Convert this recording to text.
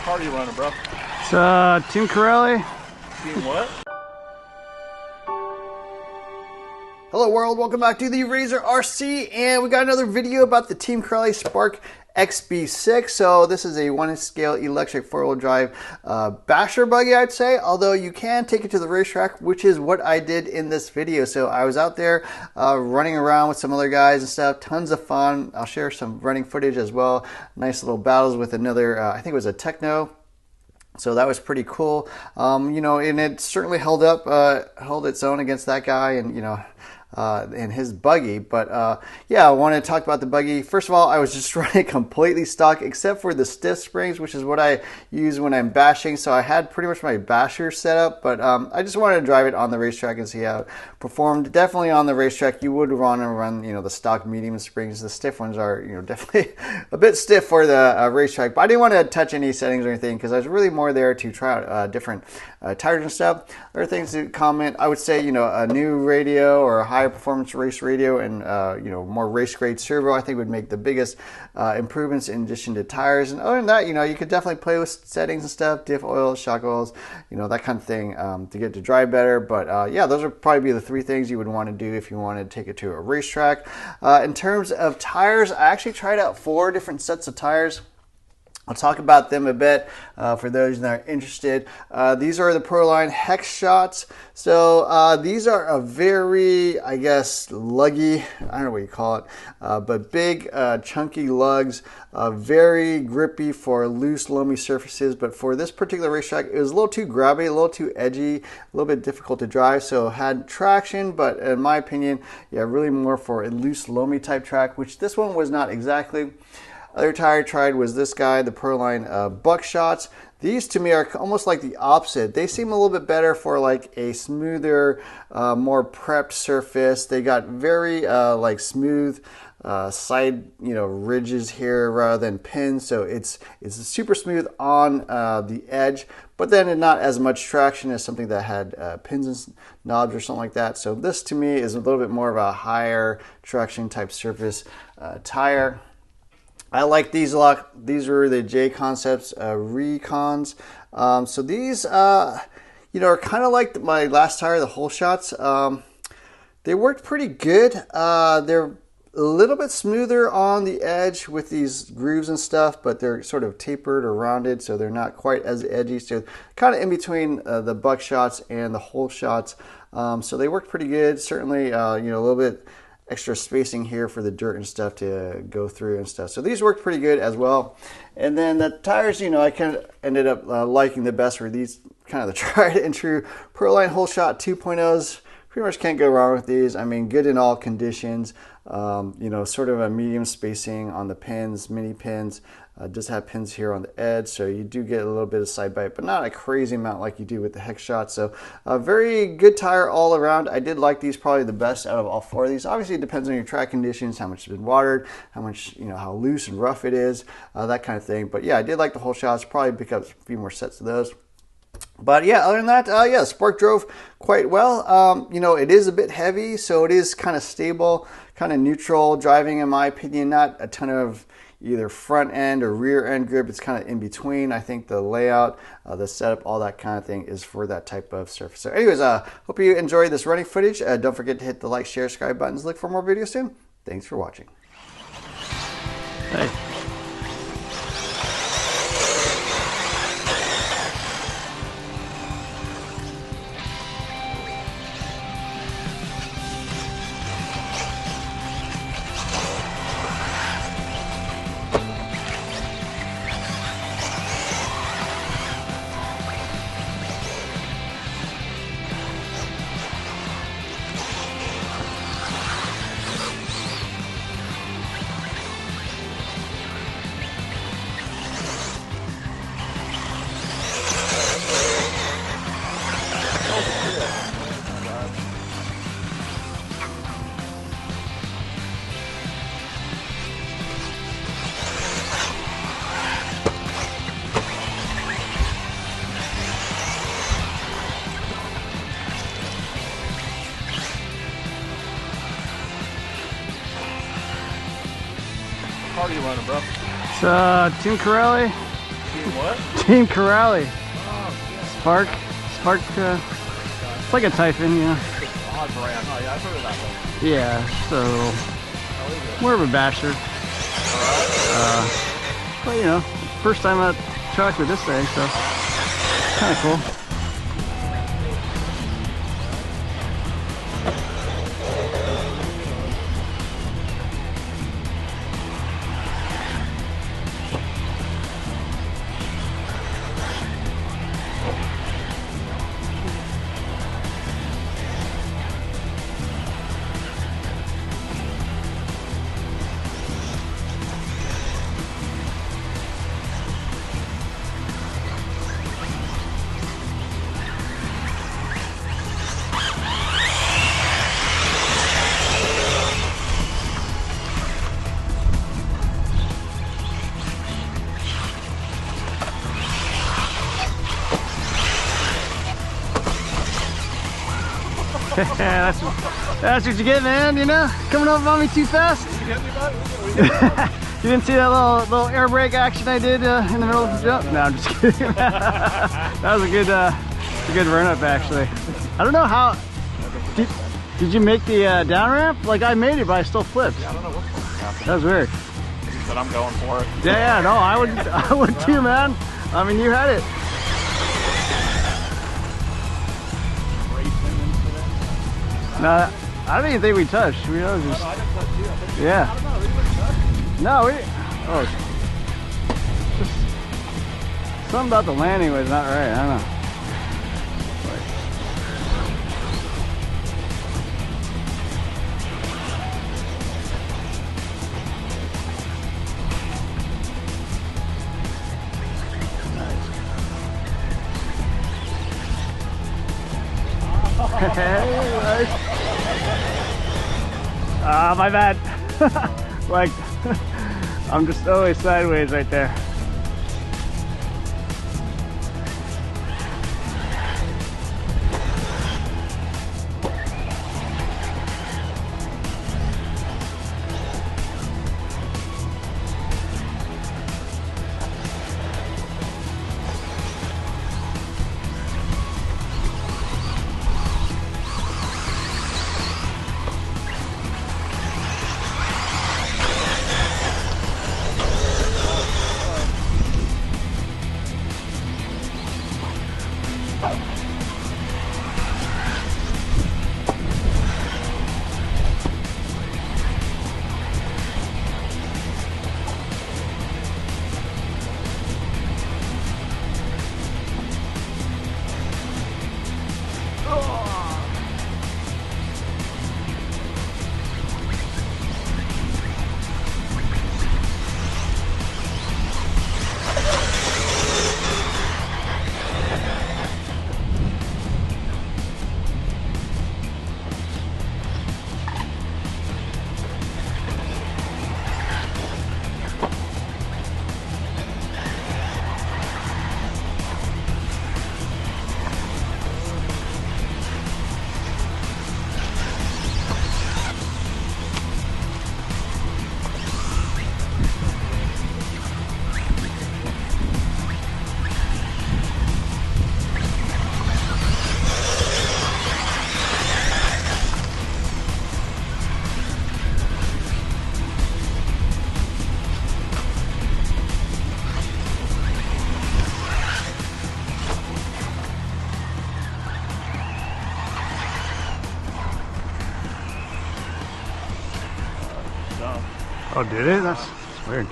car are you running, bro? It's Team Corelli. Team what? Hello world, welcome back to the Razor RC, and we got another video about the Team Corelli Spark XB6. So this is a 1-inch scale electric 4-wheel drive basher buggy, I'd say, although you can take it to the racetrack, which is what I did in this video. So I was out there running around with some other guys and stuff, tons of fun. I'll share some running footage as well. Nice little battles with another, I think it was a Techno. So that was pretty cool. You know, and it certainly held its own against that guy and, you know, and his buggy. But yeah, I want to talk about the buggy. First of all, I was just running completely stock except for the stiff springs, which is what I use when I'm bashing. So I had pretty much my basher set up, but I just wanted to drive it on the racetrack and see how it performed. Definitely on the racetrack, you would want to run, you know, the stock medium springs. The stiff ones are, you know, definitely a bit stiff for the racetrack, but I didn't want to touch any settings or anything because I was really more there to try out different tires and stuff. Other things to comment, I would say, you know, a new radio or a higher performance race radio and you know, more race grade servo I think would make the biggest improvements in addition to tires. And other than that, you know, you could definitely play with settings and stuff, diff oils, shock oils, you know, that kind of thing to get it to drive better. But yeah, those would probably be the three things you would want to do if you wanted to take it to a racetrack. In terms of tires, I actually tried out 4 different sets of tires. I'll talk about them a bit for those that are interested. These are the Proline Hex Shots. So these are a very, I guess, luggy, I don't know what you call it, but big, chunky lugs, very grippy for loose, loamy surfaces. But for this particular racetrack, it was a little too grabby, a little too edgy, a little bit difficult to drive. So had traction, but in my opinion, yeah, really more for a loose, loamy type track, which this one was not exactly. Other tire I tried was this guy, the Proline Buckshots. These to me are almost like the opposite. They seem a little bit better for like a smoother, more prepped surface. They got very like smooth side, you know, ridges here rather than pins. So it's super smooth on the edge, but then not as much traction as something that had pins and knobs or something like that. So this to me is a little bit more of a higher traction type surface tire. I like these a lot. These were the J Concepts Recons. So these, you know, are kind of like my last tire, the Whole Shots. They worked pretty good. They're a little bit smoother on the edge with these grooves and stuff, but they're sort of tapered or rounded, so they're not quite as edgy. So kind of in between the Buckshots and the Whole Shots. So they worked pretty good. Certainly, you know, a little bit extra spacing here for the dirt and stuff to go through and stuff. So these worked pretty good as well. And then the tires, you know, I kind of ended up liking the best were these kind of the tried and true Proline Whole Shot 2.0s. Pretty much can't go wrong with these. I mean, good in all conditions. You know, sort of a medium spacing on the pins, mini pins. Just have pins here on the edge, so you do get a little bit of side bite, but not a crazy amount like you do with the Hex Shot. So a very good tire all around. I did like these probably the best out of all 4 of these. Obviously, it depends on your track conditions, how much it's been watered, how much, you know, how loose and rough it is, that kind of thing. But yeah, I did like the Whole Shots. Probably pick up a few more sets of those. But yeah, other than that, yeah, Spark drove quite well. You know, it is a bit heavy, so it is kind of stable, kind of neutral driving in my opinion. Not a ton of either front end or rear end grip. It's kind of in between. I think the layout, the setup, all that kind of thing is for that type of surface. So anyways, hope you enjoyed this running footage. Don't forget to hit the like, share, subscribe buttons. Look for more videos soon. Thanks for watching. Hey. car are you running, bro? It's Team Corelli. Team what? Team Corrali. Oh, yeah. Spark. It's like a Typhon, you know. Odd brand. Oh, yeah, I've heard of that one. Yeah, so more of a basher. But you know, first time out track with this thing, so kind of cool. Yeah, that's what you get, man, you know? Coming up on me too fast. Did you hit me, bud? You didn't see that little air brake action I did in the middle of the jump? No, I'm just kidding. That was a good run up, actually. I don't know how. Did you make the down ramp? Like I made it, but I still flipped. Yeah, I don't know what's happening. That was weird. But I'm going for it. Yeah, no, I would too, man. I mean, you had it. No, I don't even think we touched. We just, No, I didn't touch you. I think yeah. I don't know. We didn't touch. No, just something about the landing was not right. I don't know. Ah, my bad. Like, I'm just always sideways right there. Oh, did it? That's weird.